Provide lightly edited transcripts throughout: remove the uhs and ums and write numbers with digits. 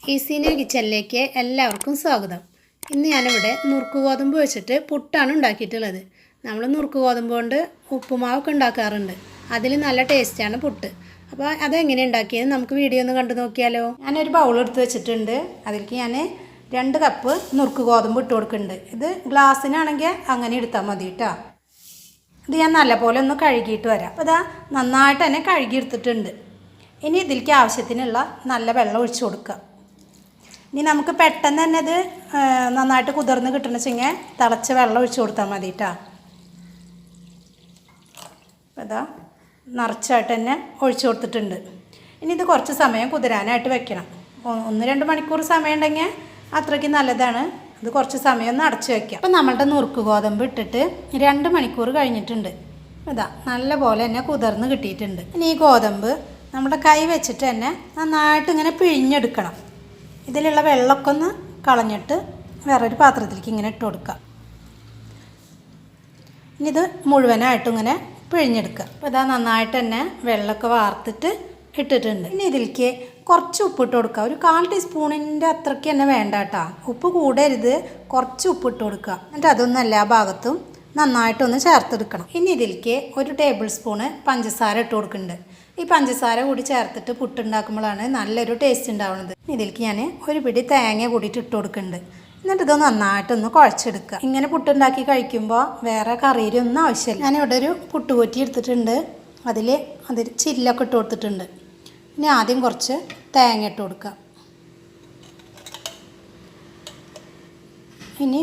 ഈസിന്യൂ കിച്ചണിലേക്ക് എല്ലാവർക്കും സ്വാഗതം. ഇന്ന് ഞാനിവിടെ നുറുക്ക് ഗോതമ്പ് വെച്ചിട്ട് പുട്ടാണ് ഉണ്ടാക്കിയിട്ടുള്ളത്. നമ്മൾ നുറുക്ക് ഗോതമ്പ് കൊണ്ട് ഉപ്പുമാവൊക്കെ ഉണ്ടാക്കാറുണ്ട്. അതിൽ നല്ല ടേസ്റ്റാണ് പുട്ട്. അപ്പോൾ അതെങ്ങനെ ഉണ്ടാക്കിയെന്ന് നമുക്ക് വീഡിയോ ഒന്ന് കണ്ടു നോക്കിയാലോ. ഞാനൊരു ബൗൾ എടുത്ത് വെച്ചിട്ടുണ്ട്. അതിലേക്ക് ഞാൻ 2 കപ്പ് നുറുക്ക് ഗോതമ്പ് ഇട്ട് കൊടുക്കുന്നുണ്ട്. ഇത് ഗ്ലാസ്സിനാണെങ്കിൽ അങ്ങനെ എടുത്താൽ മതി കേട്ടോ. ഇത് ഞാൻ നല്ലപോലെ ഒന്ന് കഴുകിയിട്ട് വരാം. അപ്പോൾ ഇതാ നന്നായിട്ട് തന്നെ കഴുകി എടുത്തിട്ടുണ്ട്. ഇനി ഇതിലേക്ക് ആവശ്യത്തിനുള്ള നല്ല വെള്ളം ഒഴിച്ചു കൊടുക്കുക. ഇനി നമുക്ക് പെട്ടെന്ന് തന്നെ ഇത് നന്നായിട്ട് കുതിർന്ന് കിട്ടണമെന്നുവെച്ചെങ്കിൽ തിളച്ച വെള്ളം ഒഴിച്ചു കൊടുത്താൽ മതി കേട്ടോ. അപ്പോൾ ഇതാ നിറച്ചായിട്ട് തന്നെ ഒഴിച്ചു കൊടുത്തിട്ടുണ്ട്. ഇനി ഇത് കുറച്ച് സമയം കുതിരാനായിട്ട് വെക്കണം. 1-2 മണിക്കൂർ സമയം ഉണ്ടെങ്കിൽ അത്രയ്ക്ക് നല്ലതാണ്. ഇത് കുറച്ച് സമയം ഒന്ന് അടച്ചു വയ്ക്കാം. അപ്പോൾ നമ്മളുടെ നുറുക്ക് ഗോതമ്പ് ഇട്ടിട്ട് 2 മണിക്കൂർ കഴിഞ്ഞിട്ടുണ്ട്. ഇതാ നല്ല പോലെ തന്നെ കുതിർന്ന് കിട്ടിയിട്ടുണ്ട്. ഇനി ഈ ഗോതമ്പ് നമ്മുടെ കൈ വെച്ചിട്ട് തന്നെ നന്നായിട്ട് ഇങ്ങനെ പിഴിഞ്ഞെടുക്കണം. ഇതിലുള്ള വെള്ളമൊക്കെ ഒന്ന് കളഞ്ഞിട്ട് വേറൊരു പാത്രത്തിലേക്ക് ഇങ്ങനെ ഇട്ട് കൊടുക്കുക. ഇനി ഇത് മുഴുവനായിട്ടും ഇങ്ങനെ പിഴിഞ്ഞെടുക്കുക. അപ്പോൾ ഇതാ നന്നായിട്ട് തന്നെ വെള്ളമൊക്കെ വാർത്തിട്ട് ഇട്ടിട്ടുണ്ട്. ഇനി ഇതിലേക്ക് കുറച്ച് ഉപ്പിട്ട് കൊടുക്കുക. ഒരു 1/4 ടീസ്പൂണിൻ്റെ അത്രയ്ക്ക് തന്നെ വേണ്ട കേട്ടോ. ഉപ്പ് കൂടരുത്, കുറച്ച് ഉപ്പിട്ട് കൊടുക്കുക. എന്നിട്ട് അതൊന്നും എല്ലാ ഭാഗത്തും നന്നായിട്ടൊന്ന് ചേർത്തെടുക്കണം. ഇനി ഇതിലേക്ക് 1 ടേബിൾ സ്പൂണ് പഞ്ചസാര ഇട്ട് കൊടുക്കുന്നുണ്ട്. ഈ പഞ്ചസാര കൂടി ചേർത്തിട്ട് പുട്ടുണ്ടാക്കുമ്പോഴാണ് നല്ലൊരു ടേസ്റ്റ് ഉണ്ടാവുന്നത്. ഇതിലേക്ക് ഞാൻ 1 പിടി തേങ്ങ കൂടിയിട്ട് ഇട്ട് കൊടുക്കുന്നുണ്ട്. എന്നിട്ട് ഇത് നന്നായിട്ടൊന്ന് കുഴച്ചെടുക്കുക. ഇങ്ങനെ പുട്ടുണ്ടാക്കി കഴിക്കുമ്പോൾ വേറെ കറിയിലൊന്നും ആവശ്യമില്ല. ഞാനിവിടെ ഒരു പുട്ടുകുറ്റി എടുത്തിട്ടുണ്ട്. അതിൽ ചില്ലൊക്കെ ഇട്ട് കൊടുത്തിട്ടുണ്ട്. ഇനി ആദ്യം കുറച്ച് തേങ്ങ ഇട്ട് കൊടുക്കുക. ഇനി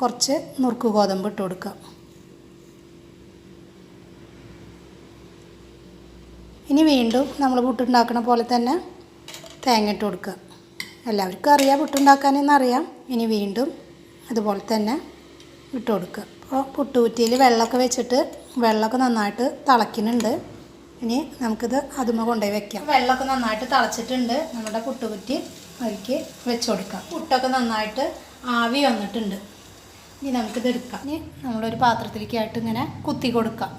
കുറച്ച് നുറുക്ക് ഗോതമ്പ് ഇട്ട് കൊടുക്കുക. ഇനി വീണ്ടും നമ്മൾ പുട്ടുണ്ടാക്കണ പോലെ തന്നെ തേങ്ങ ഇട്ട് കൊടുക്കുക. എല്ലാവർക്കും അറിയാം പുട്ടുണ്ടാക്കാനെന്നറിയാം. ഇനി വീണ്ടും അതുപോലെ തന്നെ ഇട്ട് കൊടുക്കുക. അപ്പോൾ പുട്ടുകുറ്റിയിൽ വെള്ളമൊക്കെ വെച്ചിട്ട് വെള്ളമൊക്കെ നന്നായിട്ട് തിളയ്ക്കുന്നുണ്ട്. ഇനി നമുക്കിത് അതുമ്മ കൊണ്ടുപോയി വെക്കാം. വെള്ളമൊക്കെ നന്നായിട്ട് തിളച്ചിട്ടുണ്ട്. നമ്മുടെ പുട്ടുകുറ്റി അതിലേക്ക് വെച്ച് കൊടുക്കാം. പുട്ടൊക്കെ നന്നായിട്ട് ആവി വന്നിട്ടുണ്ട്. ഇനി നമുക്കിത് എടുക്കാം. ഇനി നമ്മളൊരു പാത്രത്തിലേക്കായിട്ട് ഇങ്ങനെ കുത്തി കൊടുക്കാം.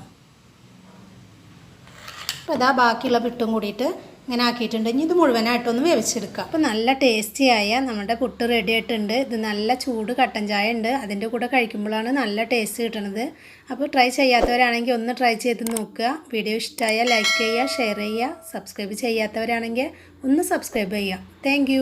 അപ്പോൾ ഇതാ ബാക്കിയുള്ള പുട്ടും കൂടിയിട്ട് ഇങ്ങനെ ആക്കിയിട്ടുണ്ട്. ഇനി ഇത് മുഴുവനായിട്ടൊന്ന് വേവിച്ചെടുക്കാം. അപ്പോൾ നല്ല ടേസ്റ്റിയായ നമ്മുടെ പുട്ട് റെഡി ആയിട്ടുണ്ട്. ഇത് നല്ല ചൂട് കട്ടൻ ചായ ഉണ്ട്. അതിൻ്റെ കൂടെ കഴിക്കുമ്പോഴാണ് നല്ല ടേസ്റ്റ് കിട്ടുന്നത്. അപ്പോൾ ട്രൈ ചെയ്യാത്തവരാണെങ്കിൽ ഒന്ന് ട്രൈ ചെയ്ത് നോക്കുക. വീഡിയോ ഇഷ്ടമായാൽ ലൈക്ക് ചെയ്യുക, ഷെയർ ചെയ്യുക. സബ്സ്ക്രൈബ് ചെയ്യാത്തവരാണെങ്കിൽ ഒന്ന് സബ്സ്ക്രൈബ് ചെയ്യുക. താങ്ക്